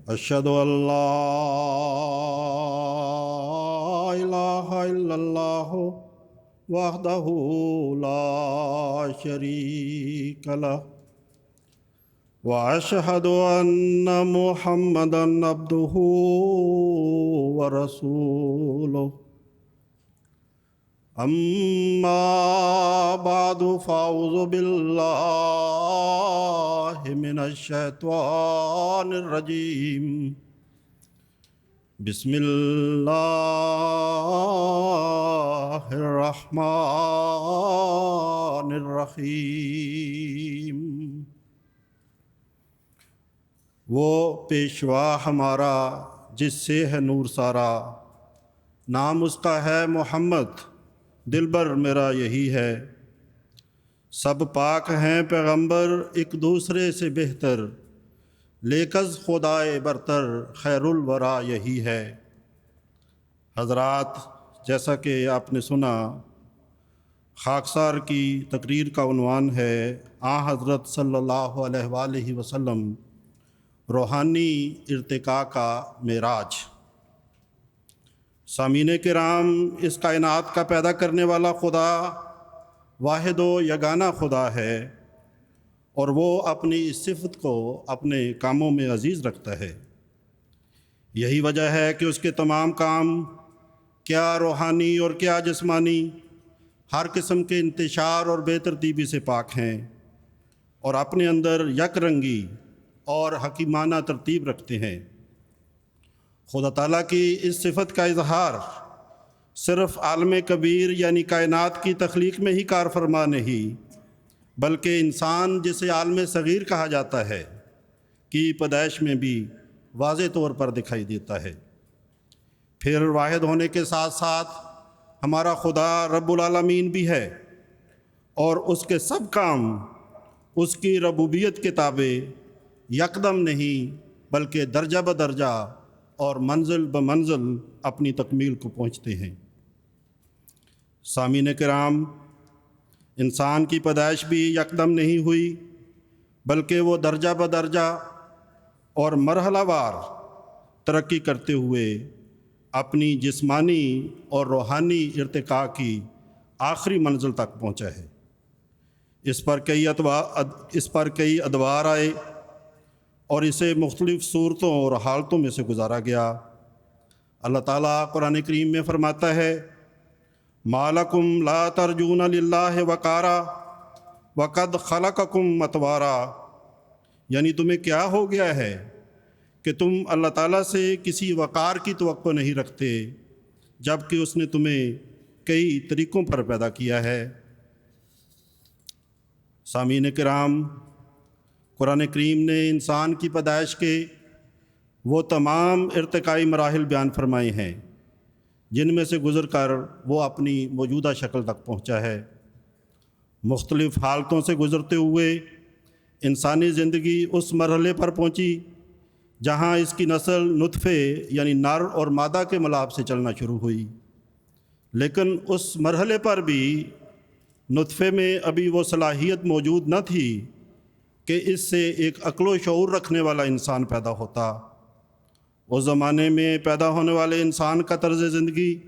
اشہد ان لا الہ الا اللہ وحدہ لا شریک لہ واشہد ان محمدا عبدہ ورسولہ اما بعد فاعوذ باللہ من الشیطان الرجیم بسم اللہ الرحمن الرحیم۔ وہ پیشوا ہمارا جس سے ہے نور سارا، نام اس کا ہے محمد، دلبر میرا یہی ہے۔ سب پاک ہیں پیغمبر ایک دوسرے سے بہتر، لیکز خدائے برتر خیر الورا یہی ہے۔ حضرات، جیسا کہ آپ نے سنا، خاکسار کی تقریر کا عنوان ہے حضرت صلی اللہ علیہ وآلہ وسلم روحانی ارتقاء کا معراج۔ سامعین کرام، اس کائنات کا پیدا کرنے والا خدا واحد و یگانہ خدا ہے، اور وہ اپنی اس صفت کو اپنے کاموں میں عزیز رکھتا ہے۔ یہی وجہ ہے کہ اس کے تمام کام، کیا روحانی اور کیا جسمانی، ہر قسم کے انتشار اور بے ترتیبی سے پاک ہیں، اور اپنے اندر یک رنگی اور حکیمانہ ترتیب رکھتے ہیں۔ خدا تعالیٰ کی اس صفت کا اظہار صرف عالم کبیر یعنی کائنات کی تخلیق میں ہی کار فرما نہیں، بلکہ انسان جسے عالم صغیر کہا جاتا ہے کی پیدائش میں بھی واضح طور پر دکھائی دیتا ہے۔ پھر واحد ہونے کے ساتھ ساتھ ہمارا خدا رب العالمین بھی ہے، اور اس کے سب کام اس کی ربوبیت کے تابع یکدم نہیں بلکہ درجہ بدرجہ اور منزل بمنزل اپنی تکمیل کو پہنچتے ہیں۔ سامعین کرام، انسان کی پیدائش بھی یکدم نہیں ہوئی، بلکہ وہ درجہ بدرجہ اور مرحلہ وار ترقی کرتے ہوئے اپنی جسمانی اور روحانی ارتقاء کی آخری منزل تک پہنچا ہے۔ اس پر کئی ادوار آئے اور اسے مختلف صورتوں اور حالتوں میں سے گزارا گیا۔ اللہ تعالیٰ قرآن کریم میں فرماتا ہے، مَا لَكُمْ لَا تَرْجُونَ لِلَّهِ وَقَارًا وَقَدْ خَلَقَكُمْ أَطْوَارًا، یعنی تمہیں کیا ہو گیا ہے کہ تم اللہ تعالیٰ سے کسی وقار کی توقع نہیں رکھتے، جبکہ اس نے تمہیں کئی طریقوں پر پیدا کیا ہے۔ سامعین کرام، قرآن کریم نے انسان کی پیدائش کے وہ تمام ارتقائی مراحل بیان فرمائے ہیں جن میں سے گزر کر وہ اپنی موجودہ شکل تک پہنچا ہے۔ مختلف حالتوں سے گزرتے ہوئے انسانی زندگی اس مرحلے پر پہنچی جہاں اس کی نسل نطفے یعنی نر اور مادہ کے ملاب سے چلنا شروع ہوئی، لیکن اس مرحلے پر بھی نطفے میں ابھی وہ صلاحیت موجود نہ تھی کہ اس سے ایک عقل و شعور رکھنے والا انسان پیدا ہوتا۔ اس زمانے میں پیدا ہونے والے انسان کا طرز زندگی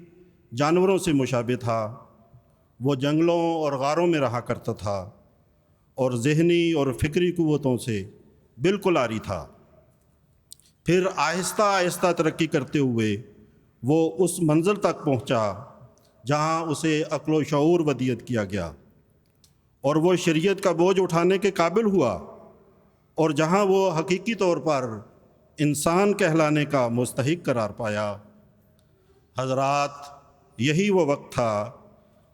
جانوروں سے مشابہ تھا۔ وہ جنگلوں اور غاروں میں رہا کرتا تھا اور ذہنی اور فکری قوتوں سے بالکل عاری تھا۔ پھر آہستہ آہستہ ترقی کرتے ہوئے وہ اس منزل تک پہنچا جہاں اسے عقل و شعور ودیت کیا گیا، اور وہ شریعت کا بوجھ اٹھانے کے قابل ہوا، اور جہاں وہ حقیقی طور پر انسان کہلانے کا مستحق قرار پایا۔ حضرات، یہی وہ وقت تھا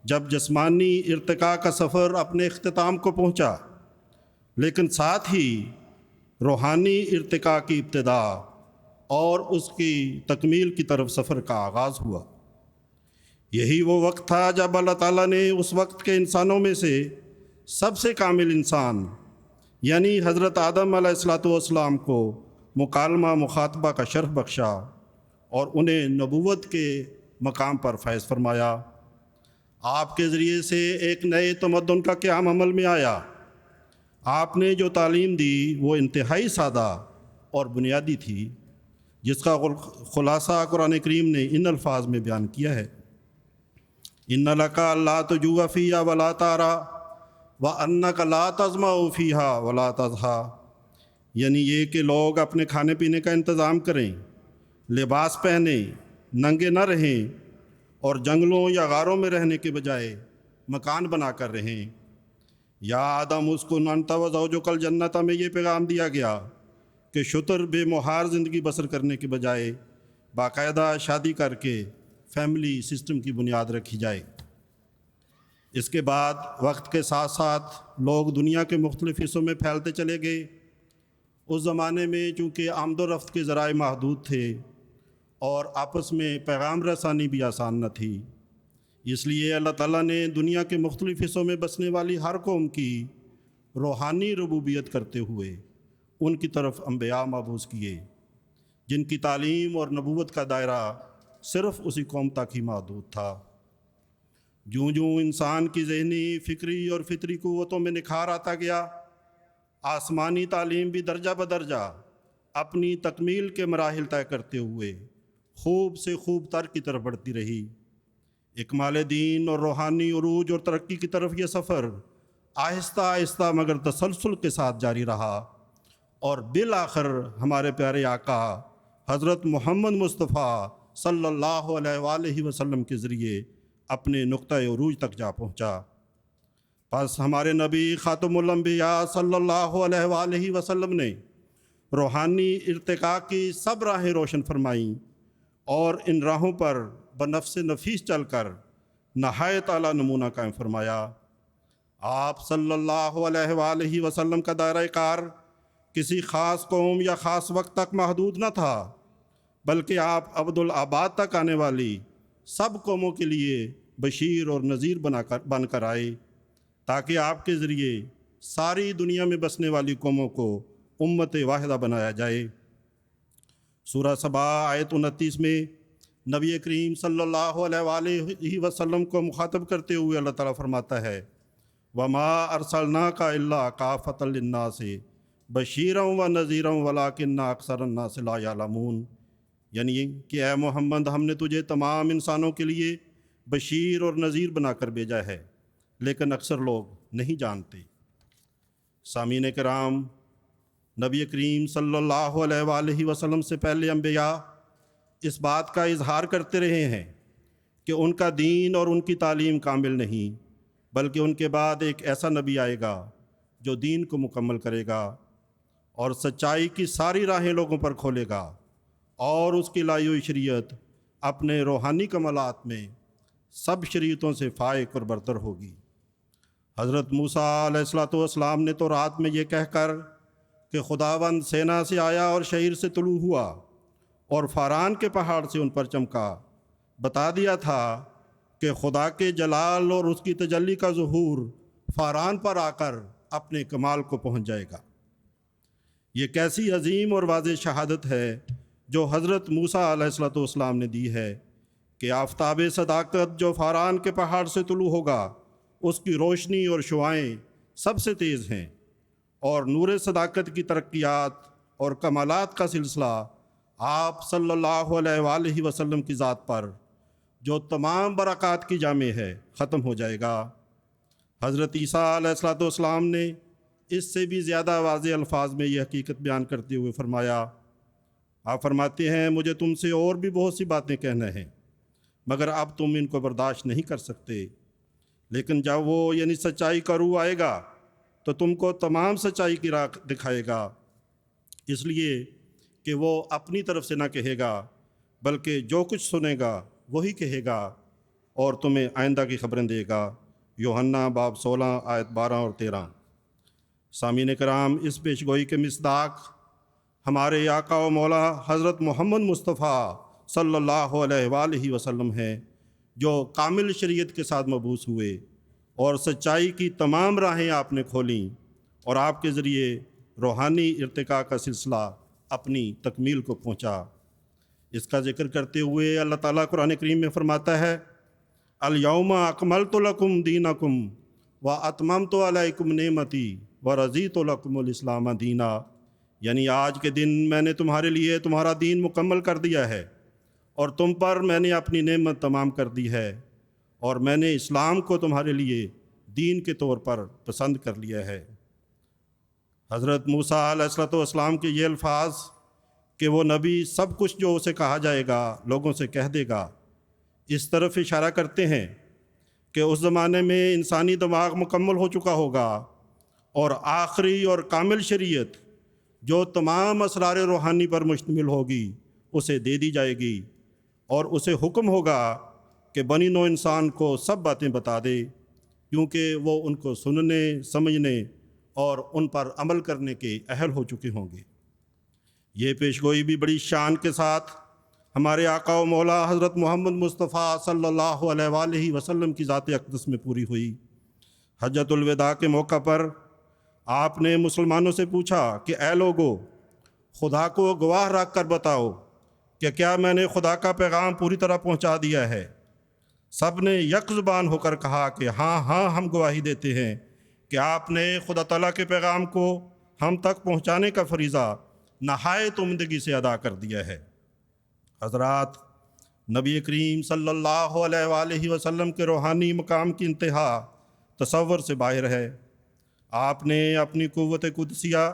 جب جسمانی ارتقاء کا سفر اپنے اختتام کو پہنچا، لیکن ساتھ ہی روحانی ارتقاء کی ابتدا اور اس کی تکمیل کی طرف سفر کا آغاز ہوا۔ یہی وہ وقت تھا جب اللہ تعالیٰ نے اس وقت کے انسانوں میں سے سب سے کامل انسان یعنی حضرت آدم علیہ السلام کو مکالمہ مخاطبہ کا شرف بخشا اور انہیں نبوت کے مقام پر فائز فرمایا۔ آپ کے ذریعے سے ایک نئے تمدن کا قیام عمل میں آیا۔ آپ نے جو تعلیم دی وہ انتہائی سادہ اور بنیادی تھی، جس کا خلاصہ قرآن کریم نے ان الفاظ میں بیان کیا ہے، ان لک لا تجوع فیہا ولا تعری وانک لا تظمأ فیہا ولا تضحیٰ، یعنی یہ کہ لوگ اپنے کھانے پینے کا انتظام کریں، لباس پہنیں، ننگے نہ رہیں، اور جنگلوں یا غاروں میں رہنے کے بجائے مکان بنا کر رہیں۔ یا آدم اسکن انت وزوجک الجنۃ میں یہ پیغام دیا گیا کہ شتر بے مہار زندگی بسر کرنے کے بجائے باقاعدہ شادی کر کے فیملی سسٹم کی بنیاد رکھی جائے۔ اس کے بعد وقت کے ساتھ ساتھ لوگ دنیا کے مختلف حصوں میں پھیلتے چلے گئے۔ اس زمانے میں چونکہ آمد و رفت کے ذرائع محدود تھے اور آپس میں پیغام رسانی بھی آسان نہ تھی، اس لیے اللہ تعالیٰ نے دنیا کے مختلف حصوں میں بسنے والی ہر قوم کی روحانی ربوبیت کرتے ہوئے ان کی طرف انبیاء مبعوث کیے، جن کی تعلیم اور نبوت کا دائرہ صرف اسی قوم تک ہی محدود تھا۔ جوں جوں انسان کی ذہنی، فکری اور فطری قوتوں میں نکھار آتا گیا، آسمانی تعلیم بھی درجہ بدرجہ اپنی تکمیل کے مراحل طے کرتے ہوئے خوب سے خوب تر کی طرف بڑھتی رہی۔ اکمال دین اور روحانی عروج اور ترقی کی طرف یہ سفر آہستہ آہستہ مگر تسلسل کے ساتھ جاری رہا، اور بالآخر ہمارے پیارے آقا حضرت محمد مصطفیٰ صلی اللہ علیہ وآلہ وسلم کے ذریعے اپنے نقطۂ عروج تک جا پہنچا۔ پس ہمارے نبی خاتم الانبیاء صلی اللہ علیہ وآلہ وسلم نے روحانی ارتقاء کی سب راہیں روشن فرمائیں، اور ان راہوں پر بنفس نفیس چل کر نہایت اعلیٰ نمونہ قائم فرمایا۔ آپ صلی اللہ علیہ وآلہ وسلم کا دائرہ کار کسی خاص قوم یا خاص وقت تک محدود نہ تھا، بلکہ آپ ابدالآباد تک آنے والی سب قوموں کے لیے بشیر اور نذیر بن کر آئے، تاکہ آپ کے ذریعے ساری دنیا میں بسنے والی قوموں کو امت واحدہ بنایا جائے۔ سورہ سبا آیت 29 میں نبی کریم صلی اللہ علیہ وآلہ وسلم کو مخاطب کرتے ہوئے اللہ تعالیٰ فرماتا ہے، وَمَا أَرْسَلْنَاكَ إِلَّا كَافَةً لِلنَّاسِ بَشِيرًا وَنَذِيرًا وَلَٰكِنَّ أَكْثَرَ النَّاسِ لَا يَعْلَمُونَ، یعنی کہ اے محمد، ہم نے تجھے تمام انسانوں کے لیے بشیر اور نذیر بنا کر بھیجا ہے، لیکن اکثر لوگ نہیں جانتے۔ سامعین کرام، نبی کریم صلی اللہ علیہ وآلہ وسلم سے پہلے انبیاء اس بات کا اظہار کرتے رہے ہیں کہ ان کا دین اور ان کی تعلیم کامل نہیں، بلکہ ان کے بعد ایک ایسا نبی آئے گا جو دین کو مکمل کرے گا اور سچائی کی ساری راہیں لوگوں پر کھولے گا، اور اس کی لائی ہوئی شریعت اپنے روحانی کمالات میں سب شریعتوں سے فائق اور برتر ہوگی۔ حضرت موسیٰ علیہ السلام نے تو رات میں یہ کہہ کر کہ خداوند سینا سے آیا اور شعیر سے طلوع ہوا اور فاران کے پہاڑ سے ان پر چمکا، بتا دیا تھا کہ خدا کے جلال اور اس کی تجلی کا ظہور فاران پر آ کر اپنے کمال کو پہنچ جائے گا۔ یہ کیسی عظیم اور واضح شہادت ہے جو حضرت موسیٰ علیہ السلام نے دی ہے کہ آفتاب صداقت جو فاران کے پہاڑ سے طلوع ہوگا، اس کی روشنی اور شعاعیں سب سے تیز ہیں، اور نور صداقت کی ترقیات اور کمالات کا سلسلہ آپ صلی اللہ علیہ وآلہ وسلم کی ذات پر جو تمام برکات کی جامع ہے ختم ہو جائے گا۔ حضرت عیسیٰ علیہ السلام نے اس سے بھی زیادہ واضح الفاظ میں یہ حقیقت بیان کرتے ہوئے فرمایا، آپ فرماتے ہیں، مجھے تم سے اور بھی بہت سی باتیں کہنا ہیں، مگر اب تم ان کو برداشت نہیں کر سکتے، لیکن جب وہ یعنی سچائی کا روح آئے گا تو تم کو تمام سچائی کی راہ دکھائے گا، اس لیے کہ وہ اپنی طرف سے نہ کہے گا بلکہ جو کچھ سنے گا وہی کہے گا اور تمہیں آئندہ کی خبریں دے گا۔ یوحنا باب 16 آیت 12 اور 13۔ سامعین کرام، اس پیشگوئی کے مصداق ہمارے آقا و مولا حضرت محمد مصطفیٰ صلی اللہ علیہ وآلہ وسلم ہیں، جو کامل شریعت کے ساتھ مبعوث ہوئے اور سچائی کی تمام راہیں آپ نے کھولیں، اور آپ کے ذریعے روحانی ارتقاء کا سلسلہ اپنی تکمیل کو پہنچا۔ اس کا ذکر کرتے ہوئے اللہ تعالیٰ قرآن کریم میں فرماتا ہے، الیوم اکملت لکم دینکم واتممت علیکم نعمتی ورضیت لکم الاسلام دینا، یعنی آج کے دن میں نے تمہارے لیے تمہارا دین مکمل کر دیا ہے اور تم پر میں نے اپنی نعمت تمام کر دی ہے، اور میں نے اسلام کو تمہارے لیے دین کے طور پر پسند کر لیا ہے۔ حضرت موسیٰ علیہ السلام کے یہ الفاظ کہ وہ نبی سب کچھ جو اسے کہا جائے گا لوگوں سے کہہ دے گا، اس طرف اشارہ کرتے ہیں کہ اس زمانے میں انسانی دماغ مکمل ہو چکا ہوگا اور آخری اور کامل شریعت جو تمام اسرار روحانی پر مشتمل ہوگی اسے دے دی جائے گی، اور اسے حکم ہوگا کہ بنی نوع انسان کو سب باتیں بتا دے، کیونکہ وہ ان کو سننے، سمجھنے اور ان پر عمل کرنے کے اہل ہو چکے ہوں گے۔ یہ پیشگوئی بھی بڑی شان کے ساتھ ہمارے آقا و مولا حضرت محمد مصطفیٰ صلی اللہ علیہ وآلہ وسلم کی ذات اقدس میں پوری ہوئی۔ حجۃ الوداع کے موقع پر آپ نے مسلمانوں سے پوچھا کہ اے لوگو، خدا کو گواہ رکھ کر بتاؤ کہ کیا میں نے خدا کا پیغام پوری طرح پہنچا دیا ہے؟ سب نے یک زبان ہو کر کہا کہ ہاں ہاں، ہم گواہی دیتے ہیں کہ آپ نے خدا تعالیٰ کے پیغام کو ہم تک پہنچانے کا فریضہ نہایت عمدگی سے ادا کر دیا ہے۔ حضرات، نبی کریم صلی اللہ علیہ وآلہ وسلم کے روحانی مقام کی انتہا تصور سے باہر ہے۔ آپ نے اپنی قوت قدسیہ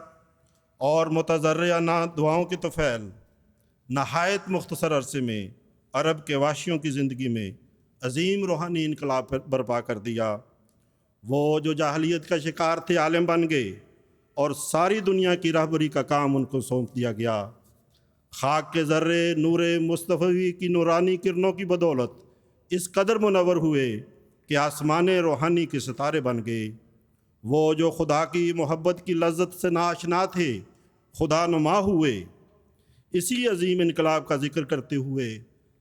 اور متضرعانہ دعاؤں کے طفیل نہایت مختصر عرصے میں عرب کے واشیوں کی زندگی میں عظیم روحانی انقلاب برپا کر دیا۔ وہ جو جاہلیت کا شکار تھے عالم بن گئے اور ساری دنیا کی رہبری کا کام ان کو سونپ دیا گیا۔ خاک کے ذرے نور مصطفی کی نورانی کرنوں کی بدولت اس قدر منور ہوئے کہ آسمان روحانی کے ستارے بن گئے۔ وہ جو خدا کی محبت کی لذت سے ناآشنا تھے خدا نما ہوئے۔ اسی عظیم انقلاب کا ذکر کرتے ہوئے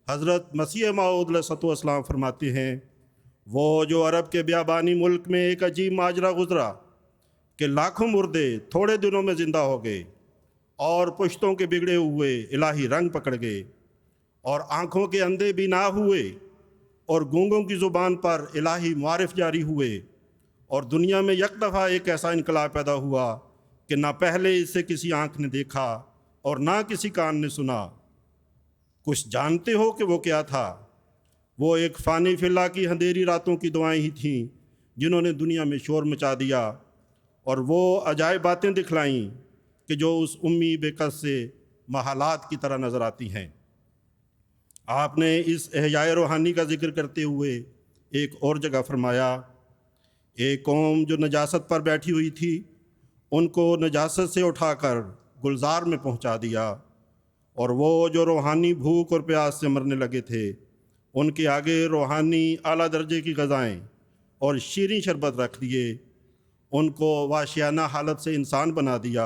حضرت مسیح موعود علیہ السلام فرماتے ہیں، وہ جو عرب کے بیابانی ملک میں ایک عجیب ماجرا گزرا کہ لاکھوں مردے تھوڑے دنوں میں زندہ ہو گئے، اور پشتوں کے بگڑے ہوئے الہی رنگ پکڑ گئے، اور آنکھوں کے اندھے بینا ہوئے، اور گونگوں کی زبان پر الہی معارف جاری ہوئے، اور دنیا میں یک دفعہ ایک ایسا انقلاب پیدا ہوا کہ نہ پہلے اس سے کسی آنکھ نے دیکھا اور نہ کسی کان نے سنا۔ کچھ جانتے ہو کہ وہ کیا تھا؟ وہ ایک فانی فلا کی اندھیری راتوں کی دعائیں ہی تھیں جنہوں نے دنیا میں شور مچا دیا، اور وہ عجائب باتیں دکھلائیں کہ جو اس امی بے کس سے محالات کی طرح نظر آتی ہیں۔ آپ نے اس احیاء روحانی کا ذکر کرتے ہوئے ایک اور جگہ فرمایا، ایک قوم جو نجاست پر بیٹھی ہوئی تھی ان کو نجاست سے اٹھا کر گلزار میں پہنچا دیا، اور وہ جو روحانی بھوک اور پیاس سے مرنے لگے تھے ان کے آگے روحانی اعلیٰ درجے کی غذائیں اور شیریں شربت رکھ دیے، ان کو وحشیانہ حالت سے انسان بنا دیا،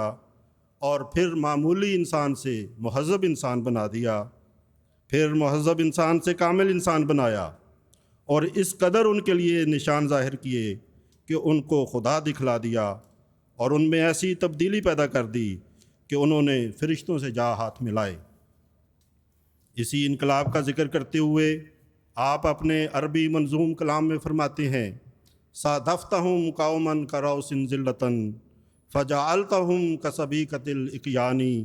اور پھر معمولی انسان سے مہذب انسان بنا دیا، پھر مہذب انسان سے کامل انسان بنایا، اور اس قدر ان کے لیے نشان ظاہر کیے کہ ان کو خدا دکھلا دیا، اور ان میں ایسی تبدیلی پیدا کر دی کہ انہوں نے فرشتوں سے جا ہاتھ ملائے۔ اسی انقلاب کا ذکر کرتے ہوئے آپ اپنے عربی منظوم کلام میں فرماتے ہیں، صادفتہم قوما کروس ذلۃ فجعلتہم کسبیکۃ الاقیانی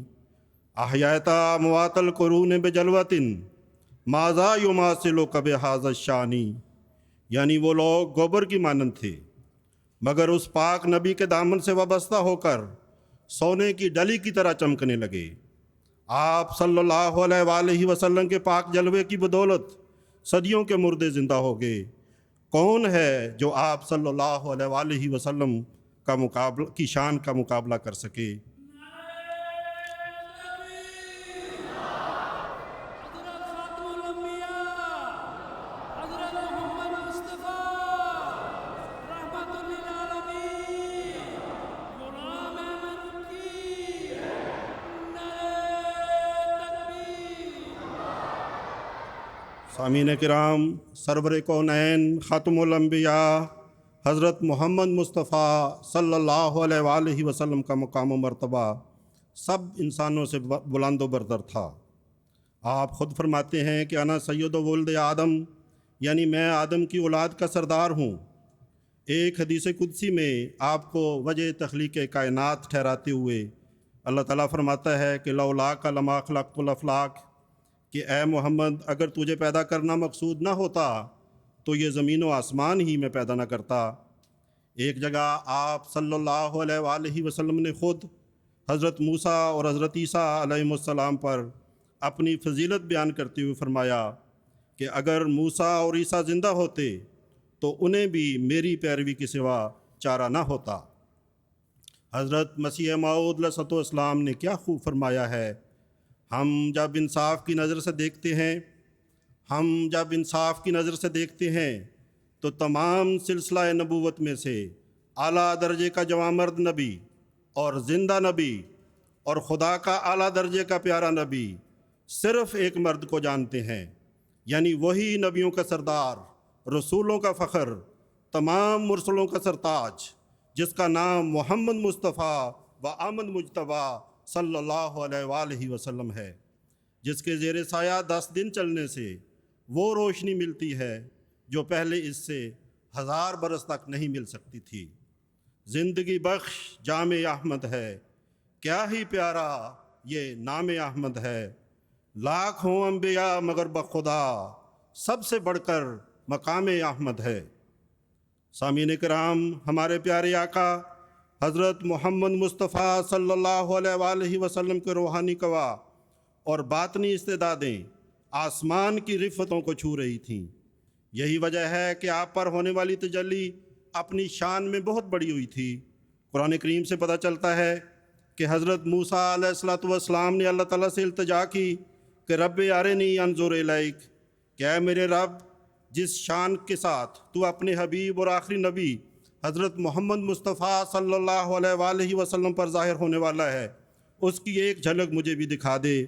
احییت اموات القرون بجلوۃ ماذا یماثلک بہذا الشان۔ یعنی وہ لوگ گوبر کی مانند تھے، مگر اس پاک نبی کے دامن سے وابستہ ہو کر سونے کی ڈلی کی طرح چمکنے لگے۔ آپ صلی اللہ علیہ وآلہ وسلم کے پاک جلوے کی بدولت صدیوں کے مردے زندہ ہو گئے۔ کون ہے جو آپ صلی اللہ علیہ وآلہ وسلم کی شان کا مقابلہ کر سکے؟ سامعین کرام، سرور کونین خاتم الانبیاء حضرت محمد مصطفیٰ صلی اللہ علیہ وآلہ وسلم کا مقام و مرتبہ سب انسانوں سے بلند و برتر تھا۔ آپ خود فرماتے ہیں کہ انا سید ولد آدم، یعنی میں آدم کی اولاد کا سردار ہوں۔ ایک حدیث قدسی میں آپ کو وجہ تخلیق کائنات ٹھہراتے ہوئے اللہ تعالیٰ فرماتا ہے کہ لولاک لما خلقت الافلاک، کہ اے محمد اگر تجھے پیدا کرنا مقصود نہ ہوتا تو یہ زمین و آسمان ہی میں پیدا نہ کرتا۔ ایک جگہ آپ صلی اللہ علیہ وآلہ وسلم نے خود حضرت موسیٰ اور حضرت عیسیٰ علیہ السلام پر اپنی فضیلت بیان کرتے ہوئے فرمایا کہ اگر موسیٰ اور عیسیٰ زندہ ہوتے تو انہیں بھی میری پیروی کے سوا چارہ نہ ہوتا۔ حضرت مسیح موعود علیہ السلام نے کیا خوب فرمایا ہے، ہم جب انصاف کی نظر سے دیکھتے ہیں تو تمام سلسلہ نبوت میں سے اعلیٰ درجے کا جوانمرد نبی اور زندہ نبی اور خدا کا اعلیٰ درجے کا پیارا نبی صرف ایک مرد کو جانتے ہیں، یعنی وہی نبیوں کا سردار، رسولوں کا فخر، تمام مرسلوں کا سرتاج، جس کا نام محمد مصطفیٰ و احمد مجتبیٰ صلی اللہ علیہ وآلہ وسلم ہے، جس کے زیر سایہ 10 دن چلنے سے وہ روشنی ملتی ہے جو پہلے اس سے 1000 برس تک نہیں مل سکتی تھی۔ زندگی بخش جام احمد ہے، کیا ہی پیارا یہ نام احمد ہے، لاکھ ہوں انبیاء مگر بخدا سب سے بڑھ کر مقام احمد ہے۔ سامعین کرام، ہمارے پیارے آقا حضرت محمد مصطفیٰ صلی اللہ علیہ وآلہ وسلم کے روحانی گواہ اور باطنی استعدادیں آسمان کی رفتوں کو چھو رہی تھیں۔ یہی وجہ ہے کہ آپ پر ہونے والی تجلی اپنی شان میں بہت بڑی ہوئی تھی۔ قرآن کریم سے پتہ چلتا ہے کہ حضرت موسیٰ علیہ السلام نے اللہ تعالیٰ سے التجا کی کہ رب ارنی انظر الیک، کہ اے میرے رب، جس شان کے ساتھ تو اپنے حبیب اور آخری نبی حضرت محمد مصطفیٰ صلی اللہ علیہ وآلہ وسلم پر ظاہر ہونے والا ہے، اس کی ایک جھلک مجھے بھی دکھا دے۔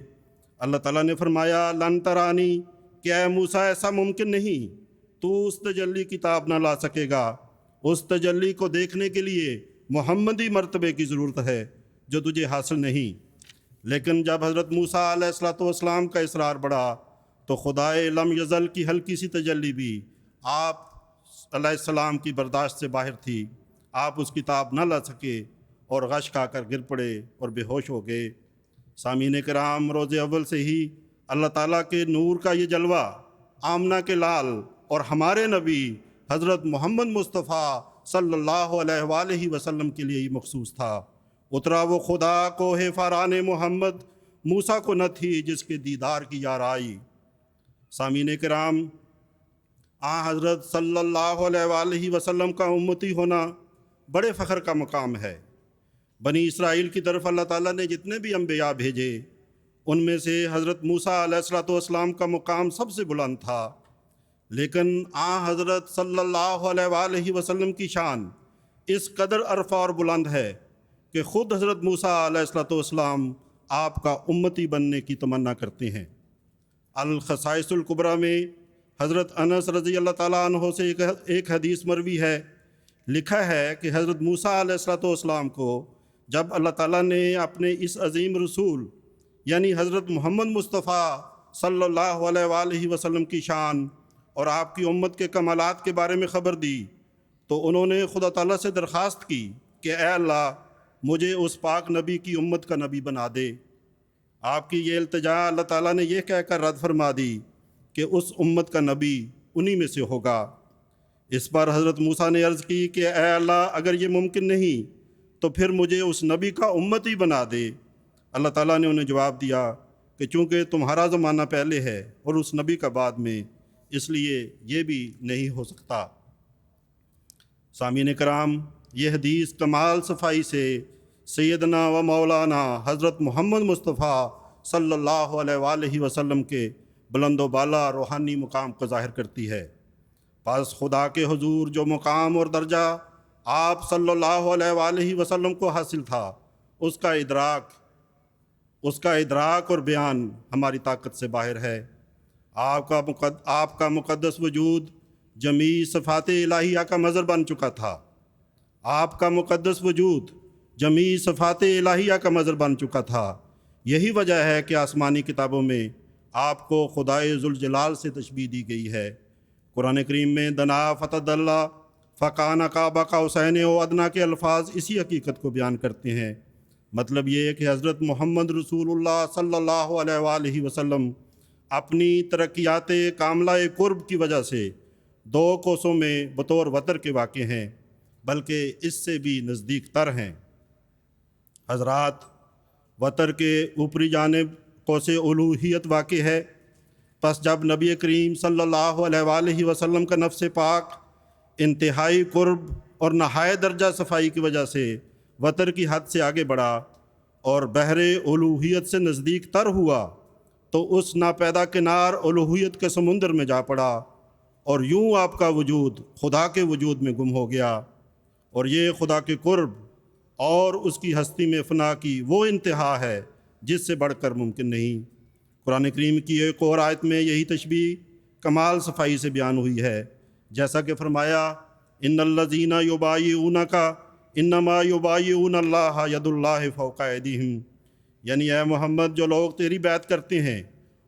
اللہ تعالیٰ نے فرمایا لن ترانی، کہ اے موسیٰ ایسا ممکن نہیں، تو اس تجلی کی تاب نہ لا سکے گا۔ اس تجلی کو دیکھنے کے لیے محمدی مرتبے کی ضرورت ہے جو تجھے حاصل نہیں۔ لیکن جب حضرت موسیٰ علیہ السلام کا اصرار بڑھا تو خدائے لم یزل کی ہلکی سی تجلی بھی آپ علیہ السلام کی برداشت سے باہر تھی۔ آپ اس کی تاب نہ لا سکے اور غش کھا کر گر پڑے اور بے ہوش ہو گئے۔ سامعین کرام، روز اول سے ہی اللہ تعالیٰ کے نور کا یہ جلوہ آمنہ کے لال اور ہمارے نبی حضرت محمد مصطفیٰ صلی اللہ علیہ وآلہ وسلم کے لیے ہی مخصوص تھا۔ اترا وہ خدا کوہ فاران محمد، موسیٰ کو نہ تھی جس کے دیدار کی یار آئی۔ سامعین کرام، حضرت صلی اللہ علیہ وآلہ وسلم کا امتی ہونا بڑے فخر کا مقام ہے۔ بنی اسرائیل کی طرف اللہ تعالیٰ نے جتنے بھی انبیاء بھیجے ان میں سے حضرت موسیٰ علیہ السلام کا مقام سب سے بلند تھا، لیکن حضرت صلی اللہ علیہ وآلہ وسلم کی شان اس قدر عرفہ اور بلند ہے کہ خود حضرت موسیٰ علیہ السلام آپ کا امتی بننے کی تمنا کرتے ہیں۔ الخصائص الکبریٰ میں حضرت انس رضی اللہ تعالیٰ عنہ سے ایک حدیث مروی ہے، لکھا ہے کہ حضرت موسیٰ علیہ السلام کو جب اللہ تعالیٰ نے اپنے اس عظیم رسول یعنی حضرت محمد مصطفیٰ صلی اللہ علیہ وآلہ وسلم کی شان اور آپ کی امت کے کمالات کے بارے میں خبر دی تو انہوں نے خدا تعالیٰ سے درخواست کی کہ اے اللہ، مجھے اس پاک نبی کی امت کا نبی بنا دے۔ آپ کی یہ التجا اللہ تعالیٰ نے یہ کہہ کر رد فرما دی کہ اس امت کا نبی انہی میں سے ہوگا۔ اس پر حضرت موسیٰ نے عرض کی کہ اے اللہ، اگر یہ ممکن نہیں تو پھر مجھے اس نبی کا امتی بنا دے۔ اللہ تعالیٰ نے انہیں جواب دیا کہ چونکہ تمہارا زمانہ پہلے ہے اور اس نبی کا بعد میں، اس لیے یہ بھی نہیں ہو سکتا۔ سامعین کرام، یہ حدیث کمال صفائی سے سیدنا و مولانا حضرت محمد مصطفیٰ صلی اللہ علیہ وآلہ وسلم کے بلند و بالا روحانی مقام کو ظاہر کرتی ہے۔ پس خدا کے حضور جو مقام اور درجہ آپ صلی اللہ علیہ وآلہ وسلم کو حاصل تھا، اس کا ادراک اور بیان ہماری طاقت سے باہر ہے۔ آپ کا مقدس وجود جمیع صفات الہیہ کا مظہر بن چکا تھا۔ آپ کا مقدس وجود جمیع صفات الہیہ کا مظہر بن چکا تھا۔ یہی وجہ ہے کہ آسمانی کتابوں میں آپ کو خدائے ذوالجلال سے تشبیہ دی گئی ہے۔ قرآن کریم میں دنا فتدلی فکان قاب قوسین و ادنیٰ کے الفاظ اسی حقیقت کو بیان کرتے ہیں۔ مطلب یہ ہے کہ حضرت محمد رسول اللہ صلی اللہ علیہ وآلہ وسلم اپنی ترقیات کاملہ قرب کی وجہ سے 2 کوسوں میں بطور وتر کے واقع ہیں، بلکہ اس سے بھی نزدیک تر ہیں۔ حضرات، وتر کے اوپری جانب قوس الوہیت واقع ہے، پس جب نبی کریم صلی اللہ علیہ وآلہ وسلم کا نفس پاک انتہائی قرب اور نہایت درجہ صفائی کی وجہ سے وتر کی حد سے آگے بڑھا اور بحر الوہیت سے نزدیک تر ہوا، تو اس ناپیدا کنار الوہیت کے سمندر میں جا پڑا، اور یوں آپ کا وجود خدا کے وجود میں گم ہو گیا۔ اور یہ خدا کے قرب اور اس کی ہستی میں فنا کی وہ انتہا ہے جس سے بڑھ کر ممکن نہیں۔ قرآن کریم کی ایک اور آیت میں یہی تشبیہ کمال صفائی سے بیان ہوئی ہے، جیسا کہ فرمایا ان الذین یبایعونک انما یبایعون اللہ ید اللہ فوق ایدیہم، یعنی اے محمد، جو لوگ تیری بیعت کرتے ہیں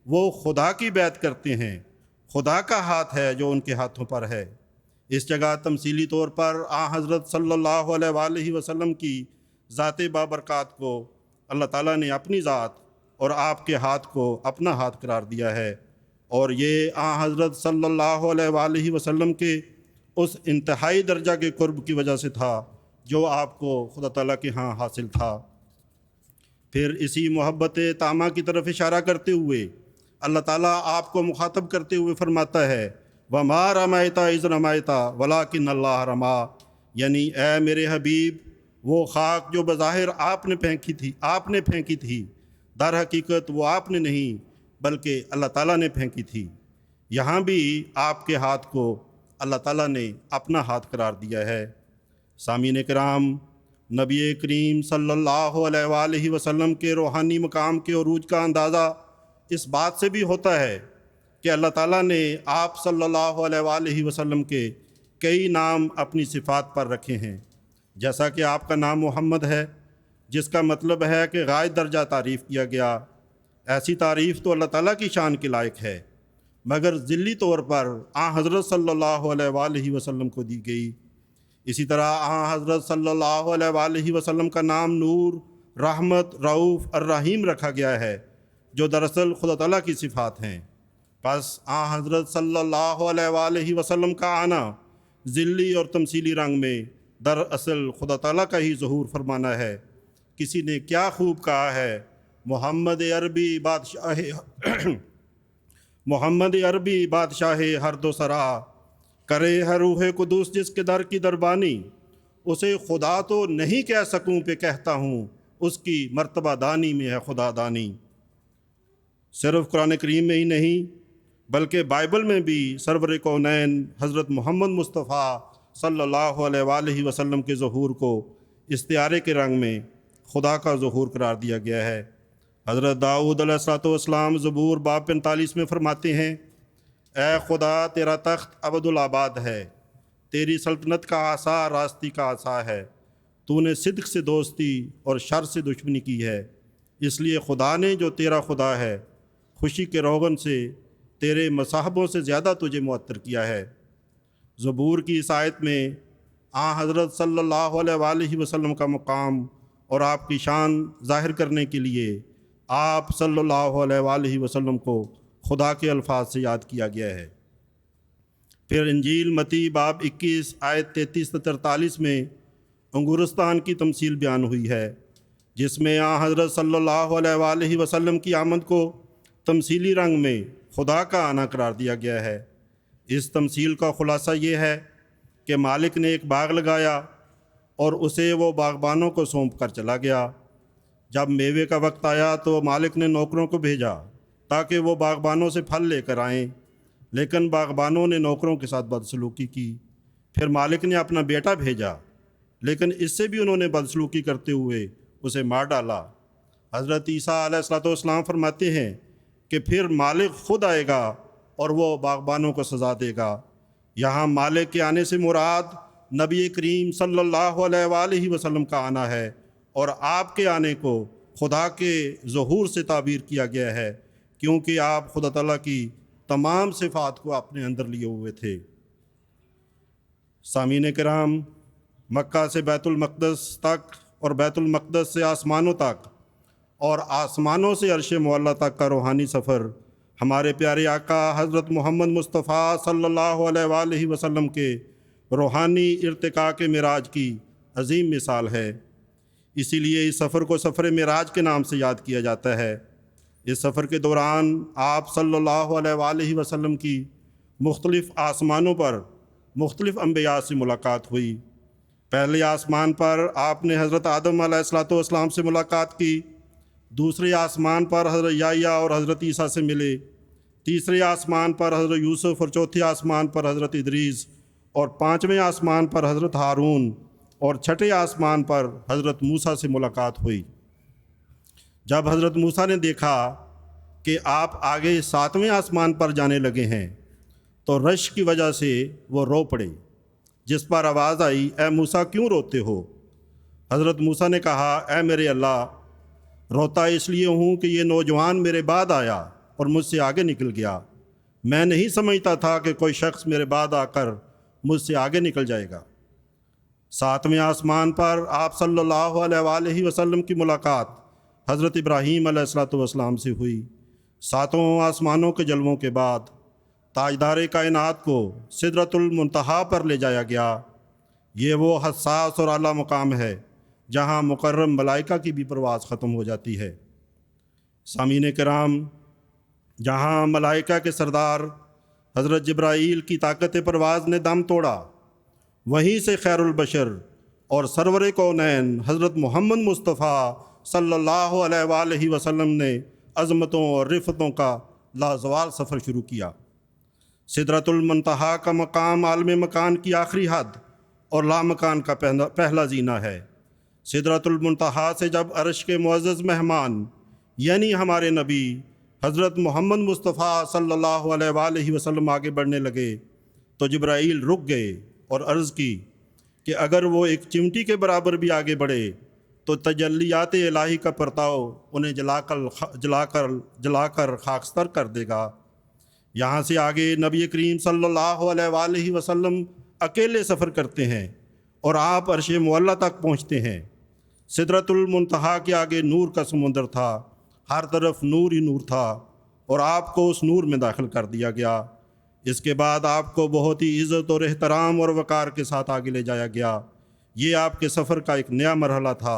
وہ خدا کی بیعت کرتے ہیں، خدا کا ہاتھ ہے جو ان کے ہاتھوں پر ہے۔ اس جگہ تمثیلی طور پر حضرت صلی اللہ علیہ وآلہ وسلم کی ذات بابرکات کو اللہ تعالیٰ نے اپنی ذات اور آپ کے ہاتھ کو اپنا ہاتھ قرار دیا ہے، اور یہ حضرت صلی اللہ علیہ وآلہ وسلم کے اس انتہائی درجہ کے قرب کی وجہ سے تھا جو آپ کو خدا تعالیٰ کے ہاں حاصل تھا۔ پھر اسی محبت تامہ کی طرف اشارہ کرتے ہوئے اللہ تعالیٰ آپ کو مخاطب کرتے ہوئے فرماتا ہے وَمَا رَمَيْتَ إِذْ رَمَيْتَ وَلَٰكِنَّ اللَّهَ رَمَىٰ، یعنی اے میرے حبیب، وہ خاک جو بظاہر آپ نے پھینکی تھی در حقیقت وہ آپ نے نہیں بلکہ اللہ تعالیٰ نے پھینکی تھی۔ یہاں بھی آپ کے ہاتھ کو اللہ تعالیٰ نے اپنا ہاتھ قرار دیا ہے۔ سامعین کرام، نبی کریم صلی اللہ علیہ وآلہ وسلم کے روحانی مقام کے عروج کا اندازہ اس بات سے بھی ہوتا ہے کہ اللہ تعالیٰ نے آپ صلی اللہ علیہ وآلہ وسلم کے کئی نام اپنی صفات پر رکھے ہیں، جیسا کہ آپ کا نام محمد ہے، جس کا مطلب ہے کہ غائب درجہ تعریف کیا گیا۔ ایسی تعریف تو اللہ تعالیٰ کی شان کے لائق ہے، مگر ذلی طور پر حضرت صلی اللہ علیہ وآلہ وسلم کو دی گئی۔ اسی طرح حضرت صلی اللہ علیہ وآلہ وسلم کا نام نور، رحمت، رؤوف، الرحیم رکھا گیا ہے، جو دراصل خدا تعالیٰ کی صفات ہیں۔ پس حضرت صلی اللہ علیہ وآلہ وسلم کا آنا ذلی اور تمثیلی رنگ میں دراصل خدا تعالیٰ کا ہی ظہور فرمانا ہے۔ کسی نے کیا خوب کہا ہے، محمد عربی بادشاہ ہر دو سرا، کرے ہے روح قدوس جس کے در کی دربانی، اسے خدا تو نہیں کہہ سکوں پہ کہتا ہوں، اس کی مرتبہ دانی میں ہے خدا دانی۔ صرف قرآن کریم میں ہی نہیں بلکہ بائبل میں بھی سرور کونین حضرت محمد مصطفیٰ صلی اللہ علیہ وآلہ وسلم کے ظہور کو استعارے کے رنگ میں خدا کا ظہور قرار دیا گیا ہے۔ حضرت داؤد علیہ السلام زبور باب 45 میں فرماتے ہیں، اے خدا تیرا تخت ابدالآباد ہے، تیری سلطنت کا عصا راستی کا عصا ہے، تو نے صدق سے دوستی اور شر سے دشمنی کی ہے، اس لیے خدا نے جو تیرا خدا ہے خوشی کے روغن سے تیرے مصاحبوں سے زیادہ تجھے معطر کیا ہے۔ زبور کی اس آیت میں حضرت صلی اللہ علیہ وآلہ وسلم کا مقام اور آپ کی شان ظاہر کرنے کے لیے آپ صلی اللہ علیہ وآلہ وسلم کو خدا کے الفاظ سے یاد کیا گیا ہے۔ پھر انجیل متی باب 21 آیت 33 سے 43 میں انگورستان کی تمثیل بیان ہوئی ہے، جس میں حضرت صلی اللہ علیہ وآلہ وسلم کی آمد کو تمثیلی رنگ میں خدا کا آنا قرار دیا گیا ہے۔ اس تمثیل کا خلاصہ یہ ہے کہ مالک نے ایک باغ لگایا اور اسے وہ باغبانوں کو سونپ کر چلا گیا۔ جب میوے کا وقت آیا تو مالک نے نوکروں کو بھیجا تاکہ وہ باغبانوں سے پھل لے کر آئیں، لیکن باغبانوں نے نوکروں کے ساتھ بدسلوکی کی۔ پھر مالک نے اپنا بیٹا بھیجا، لیکن اس سے بھی انہوں نے بدسلوکی کرتے ہوئے اسے مار ڈالا۔ حضرت عیسیٰ علیہ السلام فرماتے ہیں کہ پھر مالک خود آئے گا اور وہ باغبانوں کو سزا دے گا۔ یہاں مالک کے آنے سے مراد نبی کریم صلی اللہ علیہ وآلہ وسلم کا آنا ہے، اور آپ کے آنے کو خدا کے ظہور سے تعبیر کیا گیا ہے، کیونکہ آپ خدا تعالیٰ کی تمام صفات کو اپنے اندر لیے ہوئے تھے۔ سامعین کرام، مکہ سے بیت المقدس تک اور بیت المقدس سے آسمانوں تک اور آسمانوں سے عرش معلیٰ تک کا روحانی سفر ہمارے پیارے آقا حضرت محمد مصطفیٰ صلی اللہ علیہ وآلہ وسلم کے روحانی ارتقاء کے معراج کی عظیم مثال ہے۔ اسی لیے اس سفر کو سفر معراج کے نام سے یاد کیا جاتا ہے۔ اس سفر کے دوران آپ صلی اللہ علیہ وآلہ وسلم کی مختلف آسمانوں پر مختلف انبیاء سے ملاقات ہوئی۔ پہلے آسمان پر آپ نے حضرت آدم علیہ السلام سے ملاقات کی، دوسرے آسمان پر حضرت یحییٰ اور حضرت عیسیٰ سے ملے، تیسرے آسمان پر حضرت یوسف اور چوتھے آسمان پر حضرت ادریس اور پانچویں آسمان پر حضرت ہارون اور چھٹے آسمان پر حضرت موسیٰ سے ملاقات ہوئی۔ جب حضرت موسیٰ نے دیکھا کہ آپ آگے ساتویں آسمان پر جانے لگے ہیں تو رش کی وجہ سے وہ رو پڑے، جس پر آواز آئی، اے موسیٰ کیوں روتے ہو؟ حضرت موسیٰ نے کہا، اے میرے اللہ، روتا اس لیے ہوں کہ یہ نوجوان میرے بعد آیا اور مجھ سے آگے نکل گیا۔ میں نہیں سمجھتا تھا کہ کوئی شخص میرے بعد آ کر مجھ سے آگے نکل جائے گا۔ ساتویں آسمان پر آپ صلی اللہ علیہ وآلہ وسلم کی ملاقات حضرت ابراہیم علیہ السلام سے ہوئی۔ ساتوں آسمانوں کے جلووں کے بعد تاجدار کائنات کو سدرۃ المنتہا پر لے جایا گیا۔ یہ وہ حساس اور اعلیٰ مقام ہے جہاں مکرم ملائکہ کی بھی پرواز ختم ہو جاتی ہے۔ سامعین کرام، جہاں ملائکہ کے سردار حضرت جبرائیل کی طاقت پرواز نے دم توڑا، وہیں سے خیر البشر اور سرور کونین حضرت محمد مصطفیٰ صلی اللہ علیہ وآلہ وسلم نے عظمتوں اور رفتوں کا لازوال سفر شروع کیا۔ سدرۃ المنتہا کا مقام عالم مکان کی آخری حد اور لامکان کا پہلا زینہ ہے۔ سدرۃ المنتہا سے جب عرش کے معزز مہمان یعنی ہمارے نبی حضرت محمد مصطفیٰ صلی اللہ علیہ وآلہ وسلم آگے بڑھنے لگے تو جبرائیل رک گئے اور عرض کی کہ اگر وہ ایک چمٹی کے برابر بھی آگے بڑھے تو تجلیات الہی کا پرتاؤ انہیں جلا کر خاکستر کر دے گا۔ یہاں سے آگے نبی کریم صلی اللہ علیہ وآلہ وسلم اکیلے سفر کرتے ہیں اور آپ عرش معلیٰ تک پہنچتے ہیں۔ سدرۃ المنتہا کے آگے نور کا سمندر تھا، ہر طرف نور ہی نور تھا اور آپ کو اس نور میں داخل کر دیا گیا۔ اس کے بعد آپ کو بہت ہی عزت اور احترام اور وقار کے ساتھ آگے لے جایا گیا۔ یہ آپ کے سفر کا ایک نیا مرحلہ تھا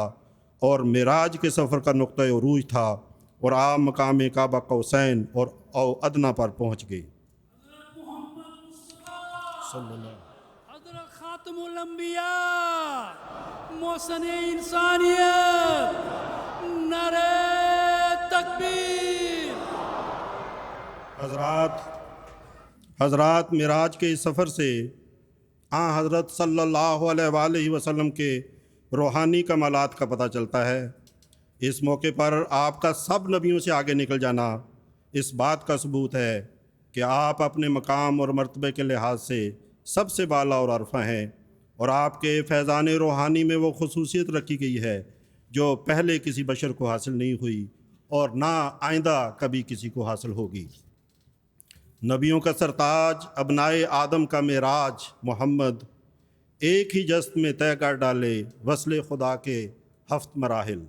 اور معراج کے سفر کا نقطہ عروج تھا اور آپ مقام کعبہ قوسین اور ادنیٰ پر پہنچ گئے۔ حضرت خاتم الانبیاء، محسن انسانیت، نعرہ تکبیر۔ حضرات معراج کے اس سفر سے حضرت صلی اللہ علیہ وآلہ وسلم کے روحانی کمالات کا پتہ چلتا ہے۔ اس موقع پر آپ کا سب نبیوں سے آگے نکل جانا اس بات کا ثبوت ہے کہ آپ اپنے مقام اور مرتبے کے لحاظ سے سب سے بالا اور عرفہ ہیں، اور آپ کے فیضان روحانی میں وہ خصوصیت رکھی گئی ہے جو پہلے کسی بشر کو حاصل نہیں ہوئی اور نہ آئندہ کبھی کسی کو حاصل ہوگی۔ نبیوں کا سرتاج، ابنائے آدم کا معراج محمد، ایک ہی جست میں طے کر ڈالے وصل خدا کے 7 مراحل۔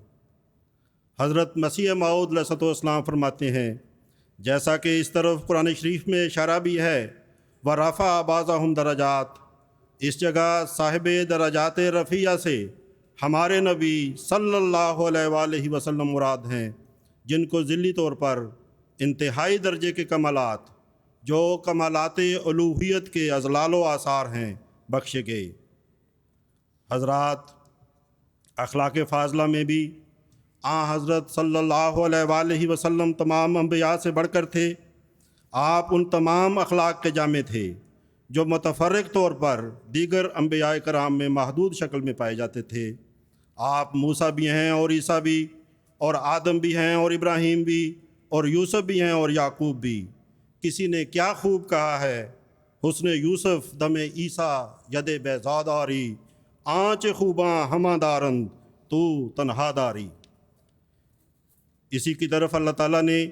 حضرت مسیح موعود علیہ السلام فرماتے ہیں، جیسا کہ اس طرف قرآن شریف میں اشارہ بھی ہے، وَرَفَعَ بَعْضَهُمْ درجات، اس جگہ صاحب درجات رفیعہ سے ہمارے نبی صلی اللہ علیہ وآلہ وسلم مراد ہیں، جن کو ذلی طور پر انتہائی درجے کے کمالات، جو کمالات الوہیت کے اضلال و آثار ہیں، بخشے گئے۔ حضرات، اخلاق فاضلہ میں بھی حضرت صلی اللہ علیہ وآلہ وسلم تمام انبیاء سے بڑھ کر تھے۔ آپ ان تمام اخلاق کے جامع تھے جو متفرق طور پر دیگر انبیاء کرام میں محدود شکل میں پائے جاتے تھے۔ آپ موسیٰ بھی ہیں اور عیسیٰ بھی، اور آدم بھی ہیں اور ابراہیم بھی، اور یوسف بھی ہیں اور یعقوب بھی۔ کسی نے کیا خوب کہا ہے، حسن یوسف دم عیسیٰ ید بیزاداری، آنچ خوباں ہمہ دارند تو تنہا داری۔ اسی کی طرف اللہ تعالیٰ نے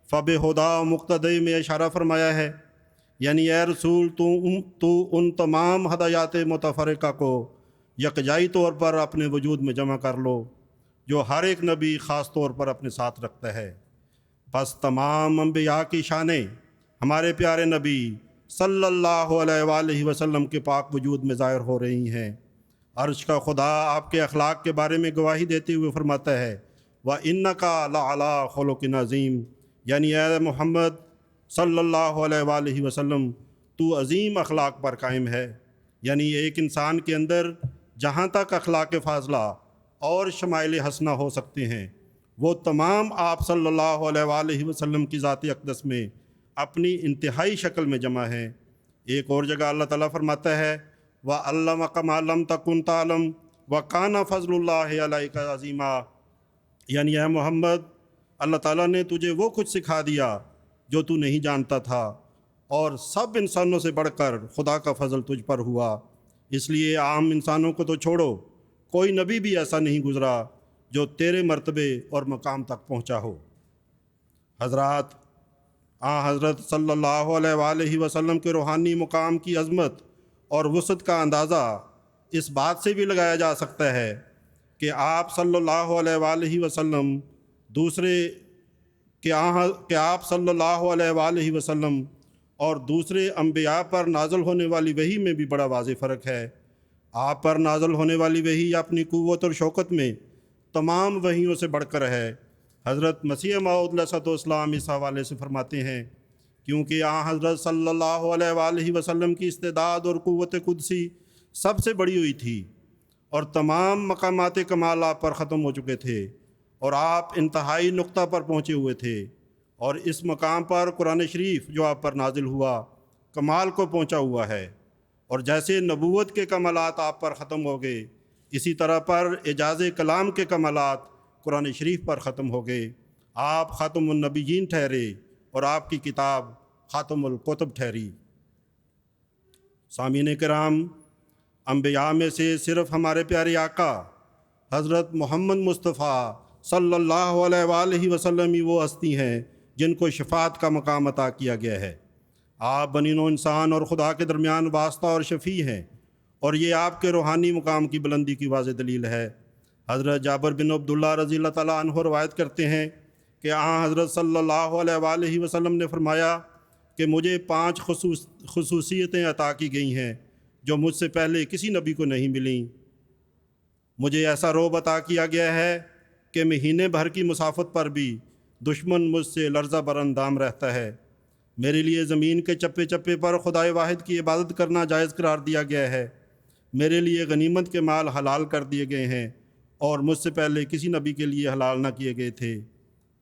فب ہدا مقتدی میں اشارہ فرمایا ہے، یعنی اے رسول تو ان تمام ہدایات متفرقہ کو یکجائی طور پر اپنے وجود میں جمع کر لو جو ہر ایک نبی خاص طور پر اپنے ساتھ رکھتا ہے۔ بس تمام انبیاء کی شانیں ہمارے پیارے نبی صلی اللہ علیہ وآلہ وسلم کے پاک وجود میں ظاہر ہو رہی ہیں۔ عرش کا خدا آپ کے اخلاق کے بارے میں گواہی دیتے ہوئے فرماتا ہے وَإِنَّكَ لَعَلَىٰ خُلُقٍ عَظِيمٍ، یعنی اے محمد صلی اللہ علیہ وآلہ وسلم تو عظیم اخلاق پر قائم ہے۔ یعنی ایک انسان کے اندر جہاں تک اخلاق فاضلہ اور شمائل حسنہ ہو سکتے ہیں وہ تمام آپ صلی اللہ علیہ وآلہ وسلم کی ذات اقدس میں اپنی انتہائی شکل میں جمع ہیں۔ ایک اور جگہ اللہ تعالیٰ فرماتا ہے وَعَلَّمَكَ مَا لَمْ تَكُنْ تَعْلَمْ وَكَانَ فَضْلُ اللَّهِ عَلَيْكَ عَظِيمًا، یعنی اے محمد اللہ تعالیٰ نے تجھے وہ کچھ سکھا دیا جو تو نہیں جانتا تھا، اور سب انسانوں سے بڑھ کر خدا کا فضل تجھ پر ہوا۔ اس لیے عام انسانوں کو تو چھوڑو، کوئی نبی بھی ایسا نہیں گزرا جو تیرے مرتبے اور مقام تک پہنچا ہو۔ حضرات، حضرت صلی اللہ علیہ وآلہ وسلم کے روحانی مقام کی عظمت اور وسعت کا اندازہ اس بات سے بھی لگایا جا سکتا ہے کہ آپ صلی اللہ علیہ وآلہ وسلم آپ صلی اللہ علیہ وآلہ وسلم اور دوسرے انبیاء پر نازل ہونے والی وحی میں بھی بڑا واضح فرق ہے۔ آپ پر نازل ہونے والی وحی اپنی قوت اور شوکت میں تمام وحیوں سے بڑھ کر ہے۔ حضرت مسیح موعود علیہ السلام اس حوالے سے فرماتے ہیں کیونکہ حضرت صلی اللہ علیہ وآلہ وسلم کی استعداد اور قوت قدسی سب سے بڑی ہوئی تھی اور تمام مقامات کمال آپ پر ختم ہو چکے تھے اور آپ انتہائی نقطہ پر پہنچے ہوئے تھے، اور اس مقام پر قرآن شریف جو آپ پر نازل ہوا کمال کو پہنچا ہوا ہے۔ اور جیسے نبوت کے کمالات آپ پر ختم ہو گئے اسی طرح پر اعجاز کلام کے کمالات قرآن شریف پر ختم ہو گئے۔ آپ خاتم النبیین ٹھہرے اور آپ کی کتاب خاتم الکتب ٹھہری۔ سامعین کرام، انبیاء میں سے صرف ہمارے پیارے آقا حضرت محمد مصطفیٰ صلی اللہ علیہ وآلہ وسلم ہی وہ ہستی ہیں جن کو شفاعت کا مقام عطا کیا گیا ہے۔ آپ بنی نوع انسان اور خدا کے درمیان واسطہ اور شفیع ہیں، اور یہ آپ کے روحانی مقام کی بلندی کی واضح دلیل ہے۔ حضرت جابر بن عبداللہ رضی اللہ تعالیٰ عنہ روایت کرتے ہیں کہ حضرت صلی اللہ علیہ وآلہ وسلم نے فرمایا کہ مجھے 5 خصوصیتیں عطا کی گئی ہیں جو مجھ سے پہلے کسی نبی کو نہیں ملیں۔ مجھے ایسا رعب عطا کیا گیا ہے کہ مہینے بھر کی مسافت پر بھی دشمن مجھ سے لرزہ بر اندام رہتا ہے۔ میرے لیے زمین کے چپے چپے پر خدائے واحد کی عبادت کرنا جائز قرار دیا گیا ہے۔ میرے لیے غنیمت کے مال حلال کر دیے گئے ہیں اور مجھ سے پہلے کسی نبی کے لیے حلال نہ کیے گئے تھے۔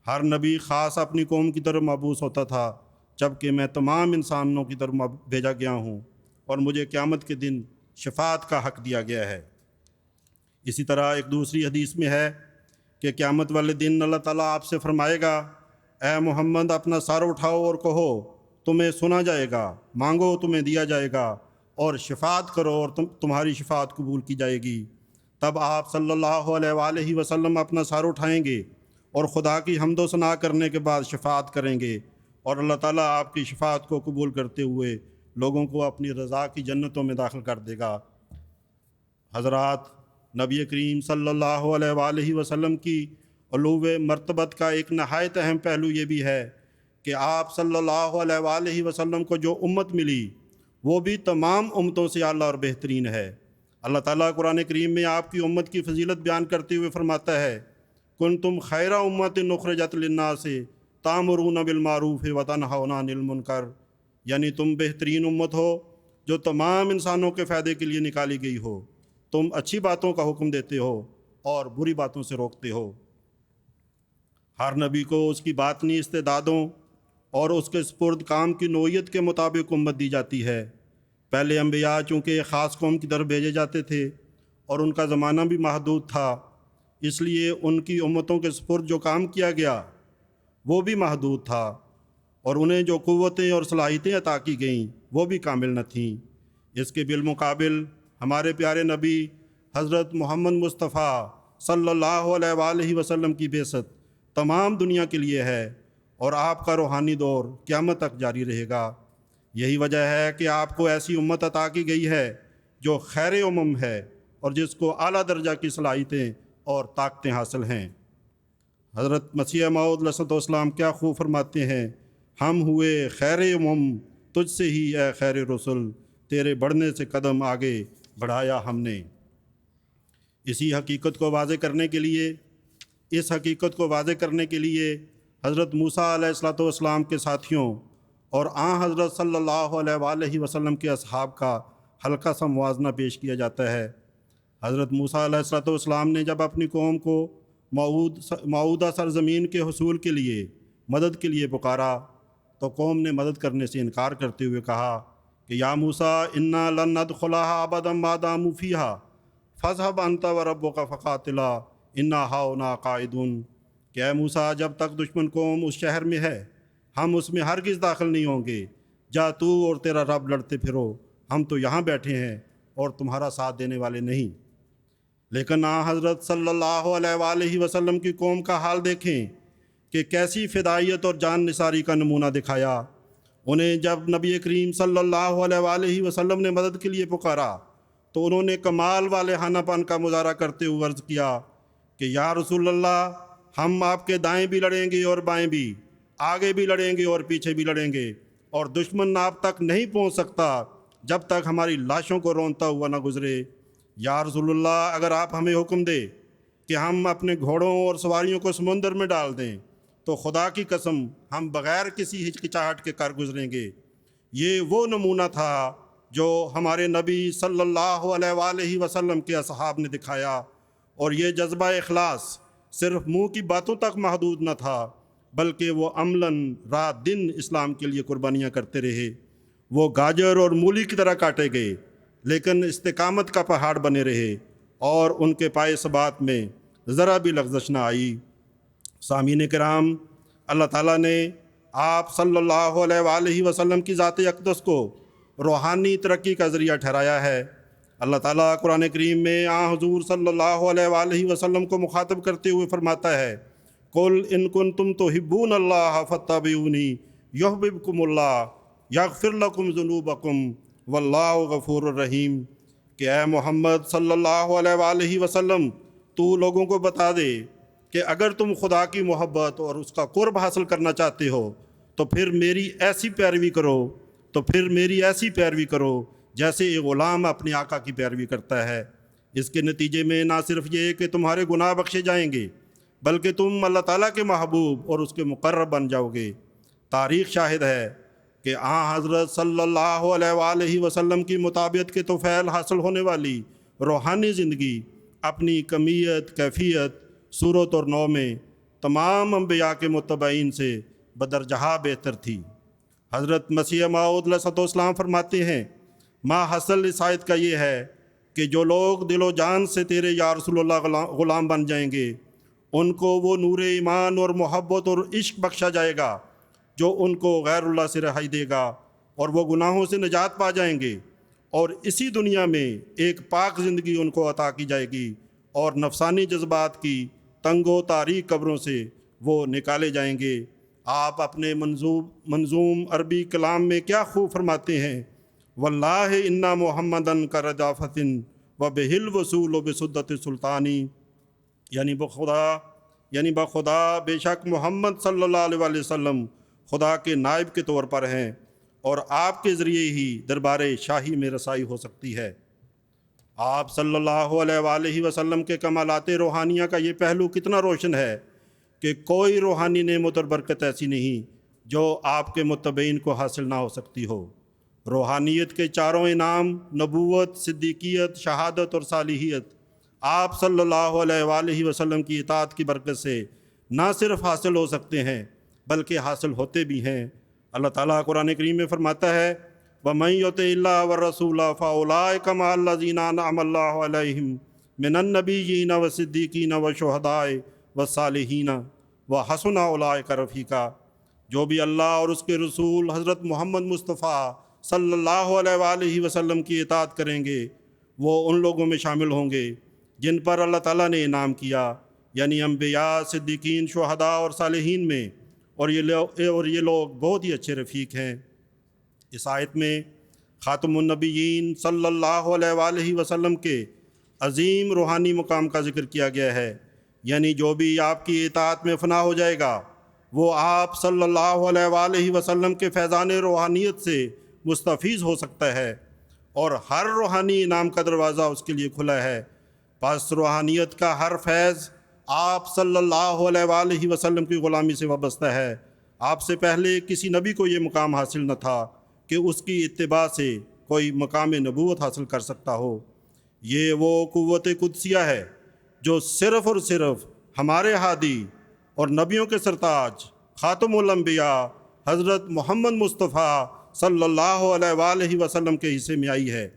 ہر نبی خاص اپنی قوم کی طرف مبعوث ہوتا تھا، جبکہ میں تمام انسانوں کی طرف بھیجا گیا ہوں اور مجھے قیامت کے دن شفاعت کا حق دیا گیا ہے۔ اسی طرح ایک دوسری حدیث میں ہے کہ قیامت والے دن اللہ تعالیٰ آپ سے فرمائے گا اے محمد اپنا سر اٹھاؤ اور کہو تمہیں سنا جائے گا، مانگو تمہیں دیا جائے گا، اور شفاعت کرو اور تمہاری شفاعت قبول کی جائے گی۔ تب آپ صلی اللہ علیہ وآلہ وسلم اپنا سر اٹھائیں گے اور خدا کی حمد و ثنا کرنے کے بعد شفاعت کریں گے، اور اللہ تعالیٰ آپ کی شفاعت کو قبول کرتے ہوئے لوگوں کو اپنی رضا کی جنتوں میں داخل کر دے گا۔ حضرات، نبی کریم صلی اللہ علیہ وآلہ وسلم کی علو مرتبت کا ایک نہایت اہم پہلو یہ بھی ہے کہ آپ صلی اللہ علیہ وآلہ وسلم کو جو امت ملی وہ بھی تمام امتوں سے اعلیٰ اور بہترین ہے۔ اللہ تعالیٰ قرآن کریم میں آپ کی امت کی فضیلت بیان کرتے ہوئے فرماتا ہے کنتم خیر امت اخرجت للناس تأمرون بالمعروف وتنہون عن المنکر، یعنی تم بہترین امت ہو جو تمام انسانوں کے فائدے کے لیے نکالی گئی ہو۔ تم اچھی باتوں کا حکم دیتے ہو اور بری باتوں سے روکتے ہو۔ ہر نبی کو اس کی باطنی استعدادوں اور اس کے سپرد کام کی نوعیت کے مطابق امت دی جاتی ہے۔ پہلے انبیاء چونکہ ایک خاص قوم کی طرف بھیجے جاتے تھے اور ان کا زمانہ بھی محدود تھا، اس لیے ان کی امتوں کے سپرد جو کام کیا گیا وہ بھی محدود تھا، اور انہیں جو قوتیں اور صلاحیتیں عطا کی گئیں وہ بھی کامل نہ تھیں۔ اس کے بالمقابل ہمارے پیارے نبی حضرت محمد مصطفیٰ صلی اللہ علیہ وآلہ وسلم کی بعثت تمام دنیا کے لیے ہے، اور آپ کا روحانی دور قیامت تک جاری رہے گا۔ یہی وجہ ہے کہ آپ کو ایسی امت عطا کی گئی ہے جو خیر امم ہے اور جس کو اعلیٰ درجہ کی صلاحیتیں اور طاقتیں حاصل ہیں۔ حضرت مسیح موعود علیہ الصلوۃ والسلام کیا خوب فرماتے ہیں، ہم ہوئے خیر امم تجھ سے ہی اے خیر رسول، تیرے بڑھنے سے قدم آگے بڑھایا ہم نے۔ اس حقیقت کو واضح کرنے کے لیے حضرت موسیٰ علیہ الصلوۃ والسلام کے ساتھیوں اور حضرت صلی اللہ علیہ وآلہ وسلم کے اصحاب کا ہلکا سا موازنہ پیش کیا جاتا ہے۔ حضرت موسیٰ علیہ الصلوۃ والسلام نے جب اپنی قوم کو موعودہ سرزمین کے حصول کے لیے مدد کے لیے پکارا تو قوم نے مدد کرنے سے انکار کرتے ہوئے کہا کہ یا موسیٰ انا لن ندخلها ابدا ما داموا فیها فاذهب انت وربک فقاتلا انا ہاؤنا قاعدون، کہ اے موسیٰ جب تک دشمن قوم اس شہر میں ہے ہم اس میں ہرگز داخل نہیں ہوں گے، جا تو اور تیرا رب لڑتے پھرو، ہم تو یہاں بیٹھے ہیں اور تمہارا ساتھ دینے والے نہیں۔ لیکن حضرت صلی اللہ علیہ وآلہ وسلم کی قوم کا حال دیکھیں کہ کیسی فدائیت اور جان نثاری کا نمونہ دکھایا۔ انہیں جب نبی کریم صلی اللہ علیہ وآلہ وسلم نے مدد کے لیے پکارا تو انہوں نے کمال والہانہ پن کا مظاہرہ کرتے ہوئے عرض کیا کہ یا رسول اللہ، ہم آپ کے دائیں بھی لڑیں گے اور بائیں بھی، آگے بھی لڑیں گے اور پیچھے بھی لڑیں گے، اور دشمن آپ تک نہیں پہنچ سکتا جب تک ہماری لاشوں کو رونتا ہوا نہ گزرے۔ یا رسول اللہ، اگر آپ ہمیں حکم دے کہ ہم اپنے گھوڑوں اور سواریوں کو سمندر میں ڈال دیں تو خدا کی قسم ہم بغیر کسی ہچکچاہٹ کے کر گزریں گے۔ یہ وہ نمونہ تھا جو ہمارے نبی صلی اللہ علیہ وآلہ وسلم کے اصحاب نے دکھایا، اور یہ جذبہ اخلاص صرف منہ کی باتوں تک محدود نہ تھا بلکہ وہ عملاً رات دن اسلام کے لیے قربانیاں کرتے رہے۔ وہ گاجر اور مولی کی طرح کاٹے گئے لیکن استقامت کا پہاڑ بنے رہے اور ان کے پائے ثبات میں ذرا بھی لغزش نہ آئی۔ سامعین کرام، اللہ تعالیٰ نے آپ صلی اللہ علیہ وآلہ وسلم کی ذات اقدس کو روحانی ترقی کا ذریعہ ٹھہرایا ہے۔ اللہ تعالیٰ قرآن کریم میں حضور صلی اللہ علیہ وآلہ وسلم کو مخاطب کرتے ہوئے فرماتا ہے، قل ان کنتم تحبون اللہ فاتبعونی یحببکم اللہ یغفر لکم ذنوبکم واللہ غفور الرحیم، کہ اے محمد صلی اللہ علیہ وآلہ وسلم، تو لوگوں کو بتا دے کہ اگر تم خدا کی محبت اور اس کا قرب حاصل کرنا چاہتے ہو تو پھر میری ایسی پیروی کرو جیسے ایک غلام اپنے آقا کی پیروی کرتا ہے۔ اس کے نتیجے میں نہ صرف یہ کہ تمہارے گناہ بخشے جائیں گے بلکہ تم اللہ تعالیٰ کے محبوب اور اس کے مقرب بن جاؤ گے۔ تاریخ شاہد ہے کہ حضرت صلی اللہ علیہ وآلہ وسلم کی مطابعت کے طفیل حاصل ہونے والی روحانی زندگی اپنی کمیت، کیفیت، صورت اور نوع میں تمام انبیاء کے متبعین سے بدرجہ بہتر تھی۔ حضرت مسیح موعود علیہ الصلوۃ والسلام فرماتے ہیں، ما حاصل اس آیت کا یہ ہے کہ جو لوگ دل و جان سے تیرے یا رسول اللہ غلام بن جائیں گے ان کو وہ نور ایمان اور محبت اور عشق بخشا جائے گا جو ان کو غیر اللہ سے رہائی دے گا، اور وہ گناہوں سے نجات پا جائیں گے، اور اسی دنیا میں ایک پاک زندگی ان کو عطا کی جائے گی، اور نفسانی جذبات کی تنگ و تاریک قبروں سے وہ نکالے جائیں گے۔ آپ اپنے منظوم عربی کلام میں کیا خوب فرماتے ہیں، واللہ انا محمدن کا ردافتن و بہل وصول و بسدت سلطانی، یعنی بخدا بے شک محمد صلی اللہ علیہ وآلہ وسلم خدا کے نائب کے طور پر ہیں، اور آپ کے ذریعے ہی دربار شاہی میں رسائی ہو سکتی ہے۔ آپ صلی اللہ علیہ وآلہ وسلم کے کمالات روحانیہ کا یہ پہلو کتنا روشن ہے کہ کوئی روحانی نعمت اور برکت ایسی نہیں جو آپ کے متبعین کو حاصل نہ ہو سکتی ہو۔ روحانیت کے چاروں انعام، نبوت، صدیقیت، شہادت اور صالحیت، آپ صلی اللہ علیہ وآلہ وسلم کی اطاعت کی برکت سے نہ صرف حاصل ہو سکتے ہیں بلکہ حاصل ہوتے بھی ہیں۔ اللہ تعالیٰ قرآن کریم میں فرماتا ہے، وَمَن يُطِعِ اللَّهَ وَالرَّسُولَ فَأُولَٰئِكَ مَعَ الَّذِينَ أَنْعَمَ اللَّهُ عَلَيْهِم مِّنَ النَّبِيِّينَ وَالصِّدِّيقِينَ وَالشُّهَدَاءِ وَالصَّالِحِينَ وَحَسُنَ أُولَٰئِكَ رَفِیقًا، جو بھی اللہ اور اس کے رسول حضرت محمد مصطفیٰ صلی اللہ علیہ وآلہ وسلم کی اطاعت کریں گے وہ ان لوگوں میں شامل ہوں گے جن پر اللہ تعالیٰ نے انعام کیا، یعنی انبیاء، صدیقین، شہداء اور صالحین میں، اور یہ لوگ بہت ہی اچھے رفیق ہیں۔ اس آیت میں خاتم النبیین صلی اللہ علیہ وآلہ وسلم کے عظیم روحانی مقام کا ذکر کیا گیا ہے، یعنی جو بھی آپ کی اطاعت میں فنا ہو جائے گا وہ آپ صلی اللہ علیہ وآلہ وسلم کے فیضان روحانیت سے مستفیض ہو سکتا ہے، اور ہر روحانی انعام کا دروازہ اس کے لیے کھلا ہے۔ پس روحانیت کا ہر فیض آپ صلی اللہ علیہ وآلہ وسلم کی غلامی سے وابستہ ہے۔ آپ سے پہلے کسی نبی کو یہ مقام حاصل نہ تھا کہ اس کی اتباع سے کوئی مقام نبوت حاصل کر سکتا ہو۔ یہ وہ قوت قدسیہ ہے جو صرف اور صرف ہمارے ہادی اور نبیوں کے سرتاج خاتم الانبیاء حضرت محمد مصطفیٰ صلی اللہ علیہ وآلہ وسلم کے حصے میں آئی ہے۔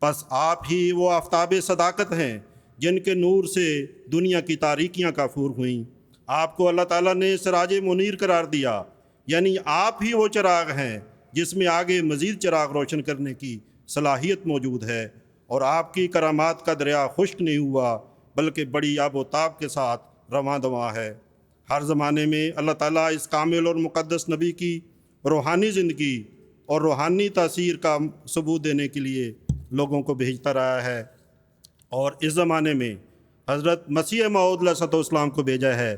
پس آپ ہی وہ آفتاب صداقت ہیں جن کے نور سے دنیا کی تاریکیاں کافور ہوئیں۔ آپ کو اللہ تعالیٰ نے سراج منیر قرار دیا، یعنی آپ ہی وہ چراغ ہیں جس میں آگے مزید چراغ روشن کرنے کی صلاحیت موجود ہے، اور آپ کی کرامات کا دریا خشک نہیں ہوا بلکہ بڑی آب و تاب کے ساتھ رواں دواں ہے۔ ہر زمانے میں اللہ تعالیٰ اس کامل اور مقدس نبی کی روحانی زندگی اور روحانی تاثیر کا ثبوت دینے کے لیے لوگوں کو بھیجتا رہا ہے، اور اس زمانے میں حضرت مسیح موعود علیہ الصلوۃ والسلام کو بھیجا ہے،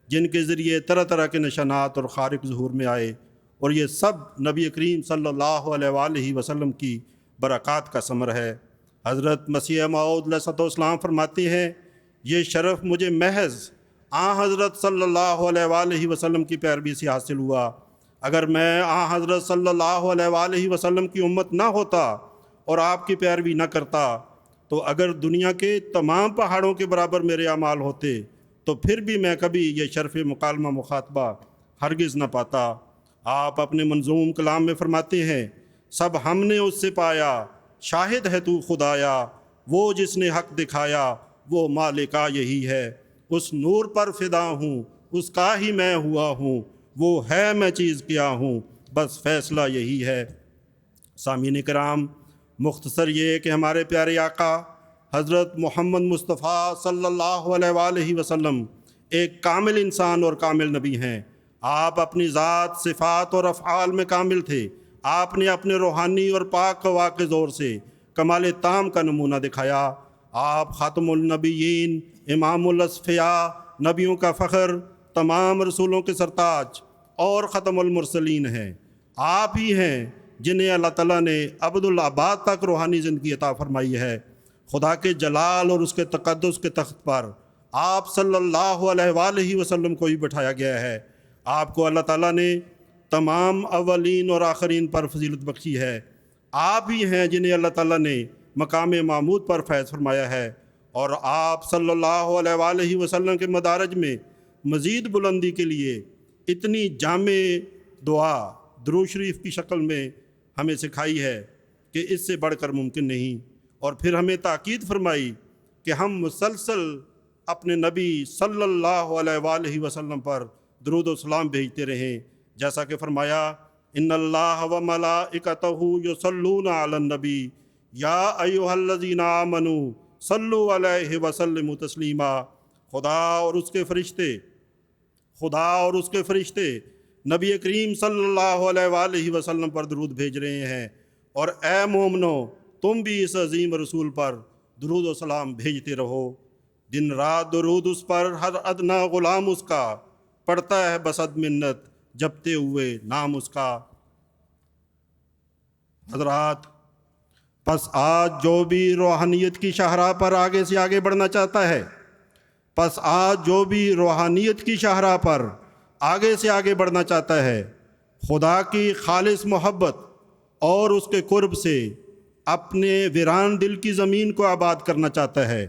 جن کے ذریعے طرح طرح کے نشانات اور خارق ظہور میں آئے، اور یہ سب نبی کریم صلی اللہ علیہ وآلہ وسلم کی برکات کا ثمر ہے۔ حضرت مسیح موعود علیہ الصلوۃ والسلام فرماتے ہیں، یہ شرف مجھے محض حضرت صلی اللہ علیہ وآلہ وسلم کی پیروی سے حاصل ہوا۔ اگر میں حضرت صلی اللہ علیہ وآلہ وسلم کی امت نہ ہوتا اور آپ کی پیروی نہ کرتا تو اگر دنیا کے تمام پہاڑوں کے برابر میرے اعمال ہوتے تو پھر بھی میں کبھی یہ شرف مکالمہ مخاطبہ ہرگز نہ پاتا۔ آپ اپنے منظوم کلام میں فرماتے ہیں، سب ہم نے اس سے پایا، شاہد ہے تو خدایا، وہ جس نے حق دکھایا وہ مالکا یہی ہے، اس نور پر فدا ہوں، اس کا ہی میں ہوا ہوں، وہ ہے میں چیز کیا ہوں، بس فیصلہ یہی ہے۔ سامعین کرام، مختصر یہ کہ ہمارے پیارے آقا حضرت محمد مصطفیٰ صلی اللہ علیہ وآلہ وسلم ایک کامل انسان اور کامل نبی ہیں۔ آپ اپنی ذات، صفات اور افعال میں کامل تھے۔ آپ نے اپنے روحانی اور پاک ہوا کے زور سے کمال تام کا نمونہ دکھایا۔ آپ خاتم النبیین، امام الاصفیاء، نبیوں کا فخر، تمام رسولوں کے سرتاج اور ختم المرسلین ہیں۔ آپ ہی ہیں جنہیں اللہ تعالیٰ نے ابد الآباد تک روحانی زندگی عطا فرمائی ہے۔ خدا کے جلال اور اس کے تقدس کے تخت پر آپ صلی اللہ علیہ وآلہ وسلم کو ہی بٹھایا گیا ہے۔ آپ کو اللہ تعالیٰ نے تمام اولین اور آخرین پر فضیلت بخشی ہے۔ آپ ہی ہیں جنہیں اللہ تعالیٰ نے مقام محمود پر فیض فرمایا ہے، اور آپ صلی اللہ علیہ وآلہ وسلم کے مدارج میں مزید بلندی کے لیے اتنی جامع دعا درود شریف کی شکل میں ہمیں سکھائی ہے کہ اس سے بڑھ کر ممکن نہیں، اور پھر ہمیں تاکید فرمائی کہ ہم مسلسل اپنے نبی صلی اللہ علیہ وآلہ وسلم پر درود و سلام بھیجتے رہیں، جیسا کہ فرمایا، ان اللہ و ملائکتہ یصلون علی النبی یا ایھا الذین آمنوا صلوا علیہ وسلموا تسلیما۔ خدا اور اس کے فرشتے نبی کریم صلی اللہ علیہ وآلہ وسلم پر درود بھیج رہے ہیں، اور اے مومنو، تم بھی اس عظیم رسول پر درود و سلام بھیجتے رہو۔ دن رات درود اس پر ہر ادنا غلام اس کا پڑھتا ہے بصد منت جپتے ہوئے نام اس کا۔ حضرات، پس آج جو بھی روحانیت کی شاہراہ پر آگے سے آگے بڑھنا چاہتا ہے، خدا کی خالص محبت اور اس کے قرب سے اپنے ویران دل کی زمین کو آباد کرنا چاہتا ہے،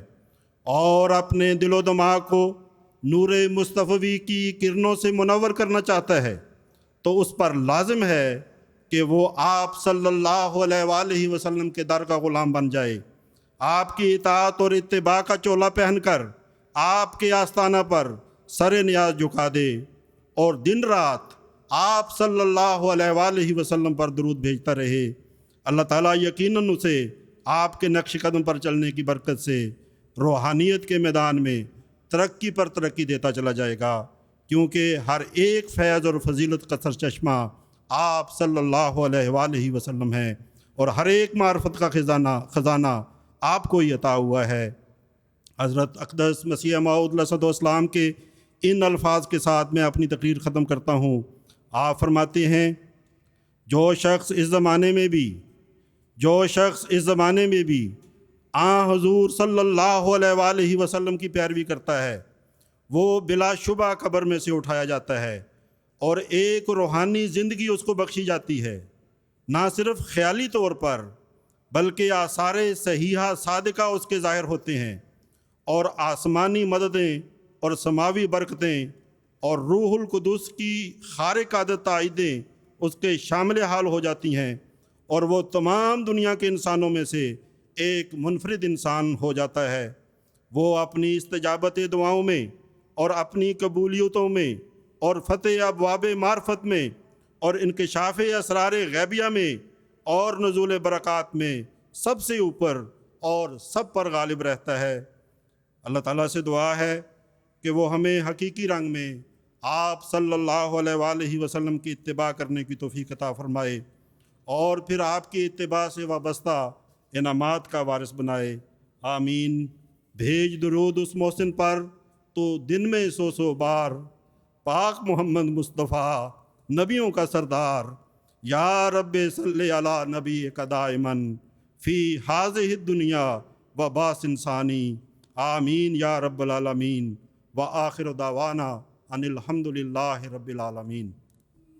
اور اپنے دل و دماغ کو نور مصطفی کی کرنوں سے منور کرنا چاہتا ہے، تو اس پر لازم ہے کہ وہ آپ صلی اللہ علیہ وآلہ وسلم کے در کا غلام بن جائے، آپ کی اطاعت اور اتباع کا چولا پہن کر آپ کے آستانہ پر سر نیاز جھکا دے، اور دن رات آپ صلی اللہ علیہ وآلہ وسلم پر درود بھیجتا رہے۔ اللہ تعالیٰ یقیناً اسے آپ کے نقش قدم پر چلنے کی برکت سے روحانیت کے میدان میں ترقی پر ترقی دیتا چلا جائے گا، کیونکہ ہر ایک فیض اور فضیلت کا سرچشمہ آپ صلی اللہ علیہ وآلہ وسلم ہیں، اور ہر ایک معرفت کا خزانہ آپ کو ہی عطا ہوا ہے۔ حضرت اقدس مسیح موعود علیہ الصلوۃ والسلام کے ان الفاظ کے ساتھ میں اپنی تقریر ختم کرتا ہوں۔ آپ فرماتے ہیں، جو شخص اس زمانے میں بھی حضور صلی اللہ علیہ وآلہ وسلم کی پیروی کرتا ہے، وہ بلا شبہ قبر میں سے اٹھایا جاتا ہے اور ایک روحانی زندگی اس کو بخشی جاتی ہے، نہ صرف خیالی طور پر بلکہ آثار صحیحہ صادقہ اس کے ظاہر ہوتے ہیں، اور آسمانی مددیں اور سماوی برکتیں اور روح القدس کی خارق عادت تائیدیں اس کے شامل حال ہو جاتی ہیں، اور وہ تمام دنیا کے انسانوں میں سے ایک منفرد انسان ہو جاتا ہے۔ وہ اپنی استجابت دعاؤں میں اور اپنی قبولیتوں میں اور فتح ابواب معرفت میں اور انکشاف اسرار غیبیہ میں اور نزول برکات میں سب سے اوپر اور سب پر غالب رہتا ہے۔ اللہ تعالیٰ سے دعا ہے کہ وہ ہمیں حقیقی رنگ میں آپ صلی اللہ علیہ وآلہ وسلم کی اتباع کرنے کی توفیق عطا فرمائے، اور پھر آپ کی اتباع سے وابستہ انعامات کا وارث بنائے، آمین۔ بھیج درود اس محسن پر تو دن میں 100 بار، پاک محمد مصطفیٰ نبیوں کا سردار، یا رب صلی علی نبی کا دائمن فی ہذہ الدنیا و باس انسانی، آمین یا رب العالمین۔ وآخر دعوانا ان الحمد للہ رب العالمین۔